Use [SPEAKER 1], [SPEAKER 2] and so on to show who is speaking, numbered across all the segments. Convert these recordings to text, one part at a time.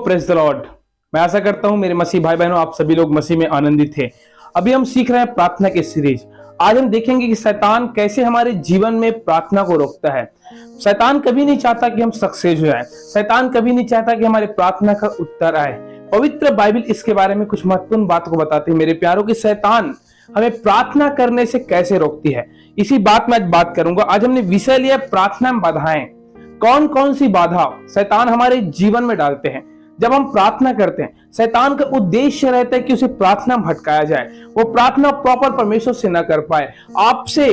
[SPEAKER 1] Praise the Lord. मैं आशा करता हूं मेरे मसीह भाई बहनों आप सभी लोग मसीह में आनंदित थे। अभी हम सीख रहे हैं प्रार्थना के सीरीज। आज हम देखेंगे कि शैतान कैसे हमारे जीवन में प्रार्थना को रोकता है। शैतान कभी नहीं चाहता कि हम सक्सेस हो जाएं। शैतान कभी नहीं चाहता कि हमारे प्रार्थना का उत्तर आए। पवित्र बाइबल इसके बारे में कुछ महत्वपूर्ण बात को बताती है मेरे प्यारों की शैतान हमें प्रार्थना करने से कैसे रोकती है। इसी बात में आज बात करूंगा। आज हमने विषय लिया प्रार्थना में बाधाएं। कौन कौन सी बाधा शैतान हमारे जीवन में डालते हैं जब हम प्रार्थना करते हैं। शैतान का उद्देश्य रहता है कि उसे प्रार्थना भटकाया जाए, वो प्रार्थना प्रॉपर परमेश्वर से न कर पाए। आपसे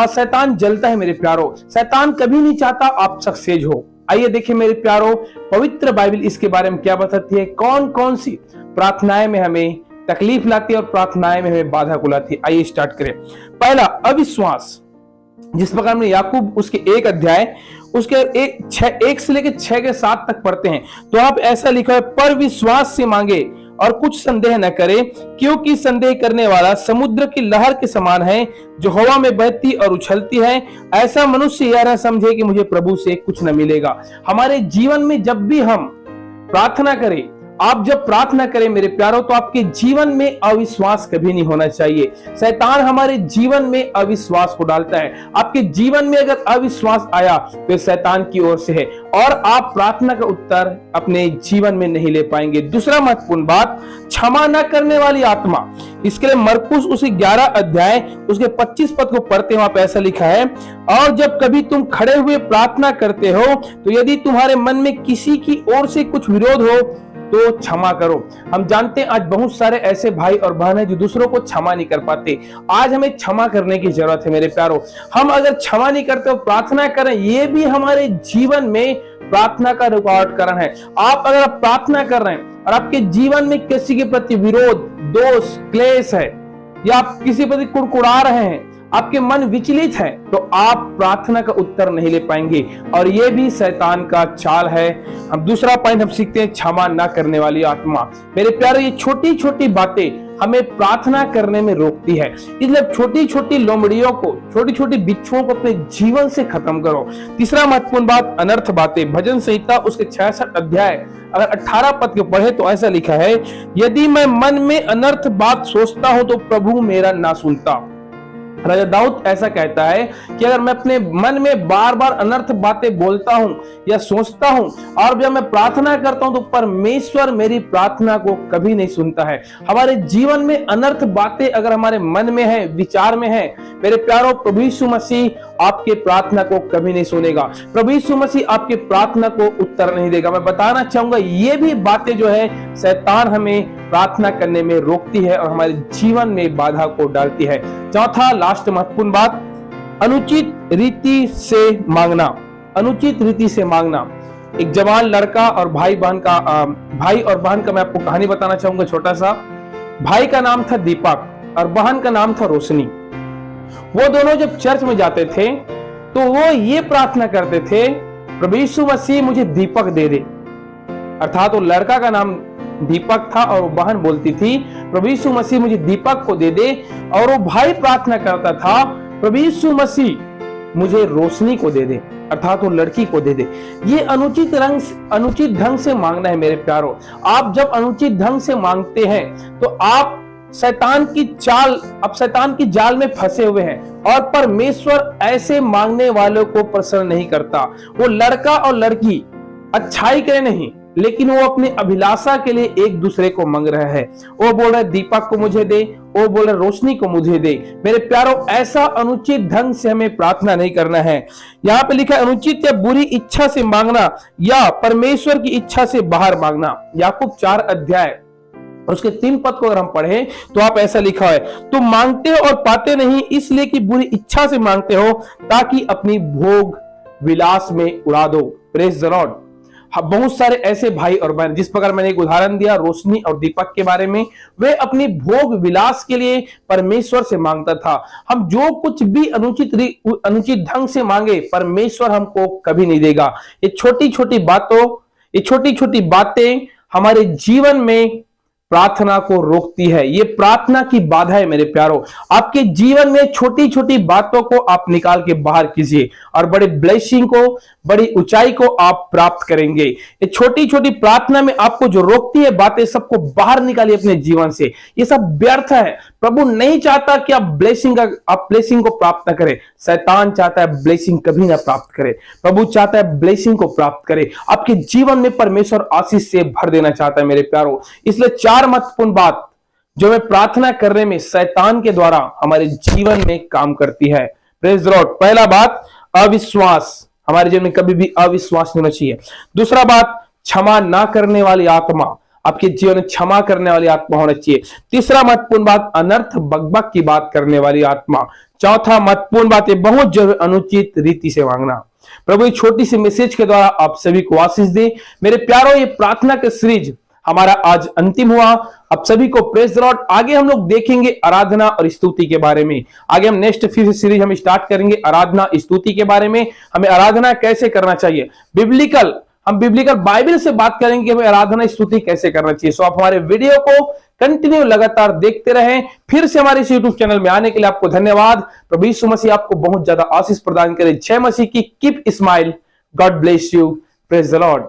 [SPEAKER 1] शैतान जलता है मेरे प्यारो। शैतान कभी नहीं चाहता आप सक्सेस हो। आइए देखिए मेरे प्यारो पवित्र बाइबल इसके बारे में क्या बताती है। कौन कौन सी प्रार्थनाएं में हमें तकलीफ लाती है और प्रार्थनाएं में हमें बाधा को लाती है। आइए स्टार्ट करें। पहला, अविश्वास। जिस प्रकार में याकूब उसके 1 अध्याय उसके 1 से लेकर 6 के 7 तक पढ़ते हैं तो आप ऐसा लिखा है, पर विश्वास से मांगे और कुछ संदेह न करे, क्योंकि संदेह करने वाला समुद्र की लहर के समान है जो हवा में बहती और उछलती है। ऐसा मनुष्य यह न समझे कि मुझे प्रभु से कुछ न मिलेगा। हमारे जीवन में जब भी हम प्रार्थना करें, आप जब प्रार्थना करें मेरे प्यारों, तो आपके जीवन में अविश्वास कभी नहीं होना चाहिए। शैतान हमारे जीवन में अविश्वास को डालता है। आपके जीवन में अगर अविश्वास आया तो शैतान की ओर से है और आप प्रार्थना का उत्तर अपने जीवन में नहीं ले पाएंगे। दूसरा महत्वपूर्ण बात, क्षमा न करने वाली आत्मा। इसके लिए मरकुस उसके 11 अध्याय उसके 25 पद को पढ़ते हैं। वहां पे ऐसा लिखा है, और जब कभी तुम खड़े हुए प्रार्थना करते हो तो यदि तुम्हारे मन में किसी की ओर से कुछ विरोध हो तो क्षमा करो। हम जानते हैं आज बहुत सारे ऐसे भाई और बहन हैं जो दूसरों को क्षमा नहीं कर पाते। आज हमें क्षमा करने की जरूरत है मेरे प्यारों। हम अगर क्षमा नहीं करते हो प्रार्थना करें, ये भी हमारे जीवन में प्रार्थना का रुकावट कारण है। आप अगर प्रार्थना कर रहे हैं और आपके जीवन में किसी के प्रति विरोध, दोष, क्लेश है या आप किसी प्रति कुड़कुड़ा रहे हैं, आपके मन विचलित है, तो आप प्रार्थना का उत्तर नहीं ले पाएंगे और यह भी शैतान का चाल है। अब दूसरा पॉइंट हम सीखते हैं, क्षमा ना करने वाली आत्मा। मेरे प्यारे, ये छोटी छोटी बातें हमें प्रार्थना करने में रोकती है। इसलिए छोटी छोटी लोमड़ियों को, छोटी छोटी बिच्छुओं को अपने जीवन से खत्म करो। तीसरा महत्वपूर्ण बात, अनर्थ बातें। भजन संहिता उसके 66 अध्याय अगर 18 पद के पढ़े तो ऐसा लिखा है, यदि मैं मन में अनर्थ बात सोचता हूं तो प्रभु मेरा ना सुनता। राजा दाऊद ऐसा कहता है कि अगर मैं अपने मन में बार बार अनर्थ बातें बोलता हूं या सोचता हूं और जब मैं प्रार्थना करता हूं तो परमेश्वर मेरी प्रार्थना को कभी नहीं सुनता है। हमारे जीवन में अनर्थ बातें अगर हमारे मन में है, विचार में है, मेरे प्यारों, प्रभु यीशु मसीह आपके प्रार्थना को कभी नहीं सुनेगा। प्रभु यीशु मसीह आपके प्रार्थना को उत्तर नहीं देगा। मैं बताना चाहूंगा ये भी बातें जो है शैतान हमें प्रार्थना करने में रोकती है और हमारे जीवन में बाधा को डालती है। चौथा लास्ट महत्वपूर्ण बात, अनुचित रीति से मांगना। अनुचित रीति से मांगना। एक जवान लड़का और भाई और बहन का मैं आपको कहानी बताना चाहूंगा छोटा सा। भाई का नाम था दीपक और बहन का नाम था रोशनी। वो दोनों जब चर्च में जाते थे तो वो ये प्रार्थना करते थे, प्रभु यीशु मसीह मुझे दीपक दे दे। अर्थात वो लड़का का नाम दीपक था और वो बहन बोलती थी, प्रभु यीशु मसीह मुझे दीपक को दे दे। और वो भाई प्रार्थना करता था, प्रभु यीशु मसीह मुझे रोशनी को दे दे, अर्थात वो लड़की को दे दे। ये अनुचित ढंग से मांगना है मेरे प्यारों। आप जब अनुचित ढंग से मांगते हैं तो आप शैतान की जाल में फंसे हुए हैं और परमेश्वर ऐसे मांगने वालों को प्रसन्न नहीं करता। वो लड़का और लड़की अच्छाई के नहीं, लेकिन वो अपनी अभिलाषा के लिए एक दूसरे को मांग रहे हैं। वो बोल रहे दीपक को मुझे दे, वो बोल रहे रोशनी को मुझे दे। मेरे प्यारों, ऐसा अनुचित ढंग से हमें प्रार्थना नहीं करना है। यहाँ पे लिखा है, अनुचित या बुरी इच्छा से मांगना या परमेश्वर की इच्छा से बाहर मांगना। याकूब 4 अध्याय उसके 3 पद को अगर हम पढ़े तो आप ऐसा लिखा है, तुम मांगते हो और पाते नहीं, इसलिए कि बुरी इच्छा से मांगते हो ताकि अपनी भोग विलास में उड़ा दो। Praise the Lord. बहुत सारे ऐसे भाई और बहन, जिस प्रकार मैंने एक उदाहरण दिया रोशनी और दीपक के बारे में, वे अपनी भोग विलास के लिए परमेश्वर से मांगता था। हम जो कुछ भी अनुचित ढंग से मांगे परमेश्वर हमको कभी नहीं देगा। ये छोटी छोटी बातें हमारे जीवन में प्रार्थना को रोकती है। ये प्रार्थना की बाधा है मेरे प्यारों। आपके जीवन में छोटी छोटी बातों को आप निकाल के बाहर कीजिए और बड़े ब्लेसिंग को, बड़ी ऊंचाई को आप प्राप्त करेंगे। ये छोटी छोटी प्रार्थना में आपको जो रोकती है बातें, सबको बाहर निकालिए अपने जीवन से। ये सब व्यर्थ है। प्रभु नहीं चाहता कि आप ब्लेसिंग को प्राप्त न करें। शैतान चाहता है ब्लेसिंग कभी ना प्राप्त करे। प्रभु चाहता है ब्लेसिंग को प्राप्त करे। आपके जीवन में परमेश्वर आशीष से भर देना चाहता है मेरे प्यारों। इसलिए 4 महत्वपूर्ण बात जो मैं प्रार्थना करने में शैतान के द्वारा हमारे जीवन में काम करती है। Praise the Lord. पहला बात, अविश्वास। हमारे जीवन में कभी भी अविश्वास नहीं होना चाहिए। दूसरा बात, क्षमा ना करने वाली आत्मा। आपके जीवन में क्षमा करने वाली आत्मा होना चाहिए। तीसरा महत्वपूर्ण बात, अनर्थ बकबक की बात करने वाली आत्मा। चौथा महत्वपूर्ण बात है, बहुत जरूर अनुचित रीति से मांगना। प्रभु एक छोटी सी मैसेज के द्वारा आप सभी को आशीष दे। मेरे प्यारों, ये प्रार्थना का सीरीज हमारा आज अंतिम हुआ। आप सभी को प्रेज द लॉर्ड। आगे हम लोग देखेंगे आराधना और स्तुति के बारे में। आगे हम नेक्स्ट फिर सीरीज हम स्टार्ट करेंगे आराधना स्तुति के बारे में। हमें आराधना कैसे करना चाहिए, हम बिब्लिकल बाइबल से बात करेंगे कि हमें आराधना स्तुति कैसे करना चाहिए। सो आप हमारे वीडियो को कंटिन्यू लगातार देखते रहें। फिर से हमारे इस यूट्यूब चैनल में आने के लिए आपको धन्यवाद। प्रभु यीशु मसीह आपको बहुत ज्यादा आशीष प्रदान करे। जय मसीह की। Keep smile. God bless you. Praise the Lord.